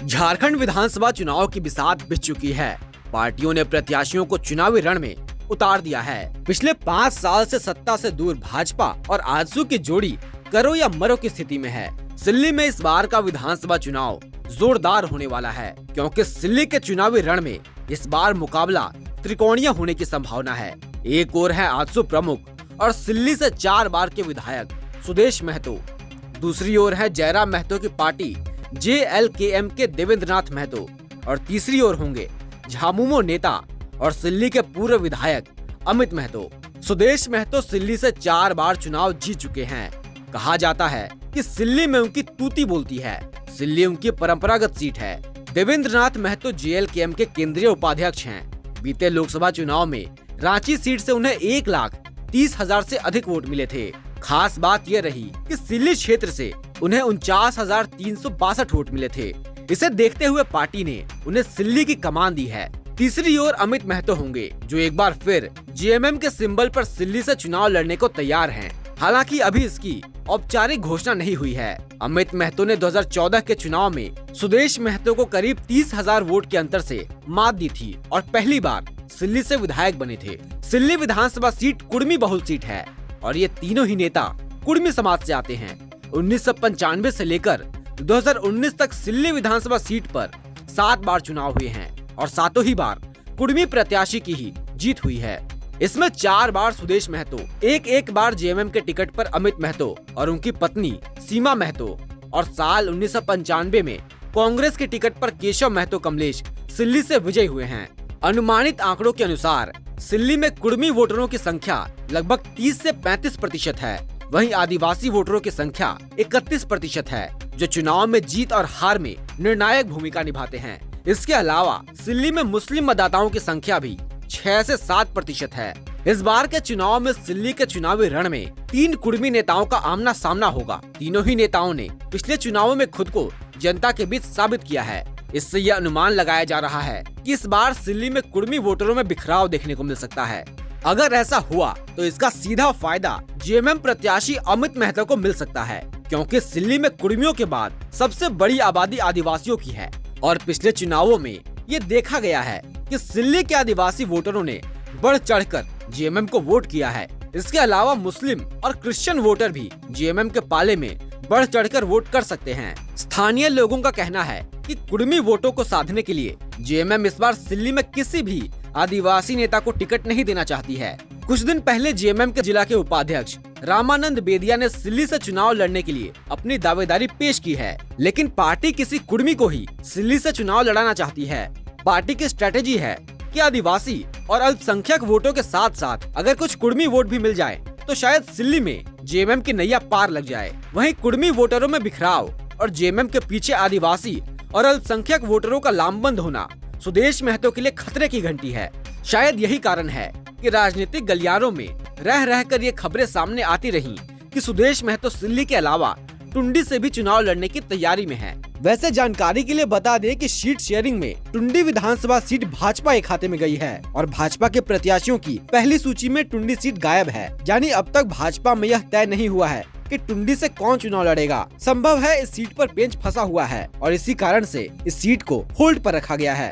झारखंड विधानसभा चुनाव की बिसात बिछ चुकी है। पार्टियों ने प्रत्याशियों को चुनावी रण में उतार दिया है। पिछले 5 साल से सत्ता से दूर भाजपा और आजसू की जोड़ी करो या मरो की स्थिति में है। सिल्ली में इस बार का विधानसभा चुनाव जोरदार होने वाला है, क्योंकि सिल्ली के चुनावी रण में इस बार मुकाबला त्रिकोणीय होने की संभावना है। एक ओर है आजसू प्रमुख और सिल्ली से 4 बार के विधायक सुदेश महतो, दूसरी ओर है जयराम महतो की पार्टी JLKM के देवेंद्रनाथ महतो और तीसरी ओर होंगे झामुमो नेता और सिल्ली के पूर्व विधायक अमित महतो। सुदेश महतो सिल्ली से 4 बार चुनाव जीत चुके हैं। कहा जाता है कि सिल्ली में उनकी तूती बोलती है। सिल्ली उनकी परंपरागत सीट है। देवेंद्रनाथ महतो JLKM के केंद्रीय उपाध्यक्ष हैं। बीते लोकसभा चुनाव में रांची सीट से उन्हें 1,30,000 से अधिक वोट मिले थे। खास बात यह रही कि सिल्ली क्षेत्र से उन्हें 49,362 वोट मिले थे। इसे देखते हुए पार्टी ने उन्हें सिल्ली की कमान दी है। तीसरी ओर अमित महतो होंगे, जो एक बार फिर JMM के सिंबल पर सिल्ली से चुनाव लड़ने को तैयार हैं। हालांकि अभी इसकी औपचारिक घोषणा नहीं हुई है। अमित महतो ने 2014 के चुनाव में सुदेश महतो को करीब 30,000 वोट के अंतर से मात दी थी और पहली बार सिल्ली से विधायक बने थे। सिल्ली विधानसभा सीट कुर्मी बहुल सीट है और ये तीनों ही नेता कुर्मी समाज से आते हैं। 1995 से लेकर 2019 तक सिल्ली विधानसभा सीट पर 7 बार चुनाव हुए हैं और 7 ही बार कुर्मी प्रत्याशी की ही जीत हुई है। इसमें 4 बार सुदेश महतो, एक बार JMM के टिकट पर अमित महतो और उनकी पत्नी सीमा महतो और साल 1995 में कांग्रेस के टिकट पर केशव महतो कमलेश सिल्ली से विजयी हुए हैं। अनुमानित आंकड़ों के अनुसार सिल्ली में कुर्मी वोटरों की संख्या लगभग 30 से 35% है। वहीं आदिवासी वोटरों की संख्या 31% है, जो चुनाव में जीत और हार में निर्णायक भूमिका निभाते हैं। इसके अलावा सिल्ली में मुस्लिम मतदाताओं की संख्या भी 6 से 7% है। इस बार के चुनाव में सिल्ली के चुनावी रण में 3 कुर्मी नेताओं का आमना सामना होगा। तीनों ही नेताओं ने पिछले चुनावों में खुद को जनता के बीच साबित किया है। इससे यह अनुमान लगाया जा रहा है कि इस बार सिल्ली में कुर्मी वोटरों में बिखराव देखने को मिल सकता है। अगर ऐसा हुआ तो इसका सीधा फायदा JMM प्रत्याशी अमित महतो को मिल सकता है, क्योंकि सिल्ली में कुर्मियों के बाद सबसे बड़ी आबादी आदिवासियों की है और पिछले चुनावों में ये देखा गया है कि सिल्ली के आदिवासी वोटरों ने बढ़ चढ़कर JMM को वोट किया है। इसके अलावा मुस्लिम और क्रिश्चियन वोटर भी JMM के पाले में बढ़ चढ़कर वोट कर सकते हैं। स्थानीय लोगों का कहना है कि कुर्मी वोटों को साधने के लिए JMM इस बार सिल्ली में किसी भी आदिवासी नेता को टिकट नहीं देना चाहती है। कुछ दिन पहले JMM के जिला के उपाध्यक्ष रामानंद बेदिया ने सिल्ली से चुनाव लड़ने के लिए अपनी दावेदारी पेश की है, लेकिन पार्टी किसी कुर्मी को ही सिल्ली से चुनाव लड़ाना चाहती है। पार्टी की स्ट्रेटेजी है कि आदिवासी और अल्पसंख्यक वोटों के साथ साथ अगर कुछ कुर्मी वोट भी मिल जाए तो शायद सिल्ली में JMM की नैया पार लग जाए। वहीं कुर्मी वोटरों में बिखराव और JMM के पीछे आदिवासी और अल्पसंख्यक वोटरों का लामबंद होना सुदेश महतो के लिए खतरे की घंटी है। शायद यही कारण है कि राजनीतिक गलियारों में रह रहकर ये खबरें सामने आती रहीं कि सुदेश महतो सिल्ली के अलावा टुंडी से भी चुनाव लड़ने की तैयारी में है। वैसे जानकारी के लिए बता दें कि सीट शेयरिंग में टुंडी विधानसभा सीट भाजपा के खाते में गई है और भाजपा के प्रत्याशियों की पहली सूची में टुंडी सीट गायब है। यानी अब तक भाजपा में यह तय नहीं हुआ है कि टुंडी से कौन चुनाव लड़ेगा। संभव है इस सीट पर पेंच फंसा हुआ है और इसी कारण से इस सीट को होल्ड पर रखा गया है।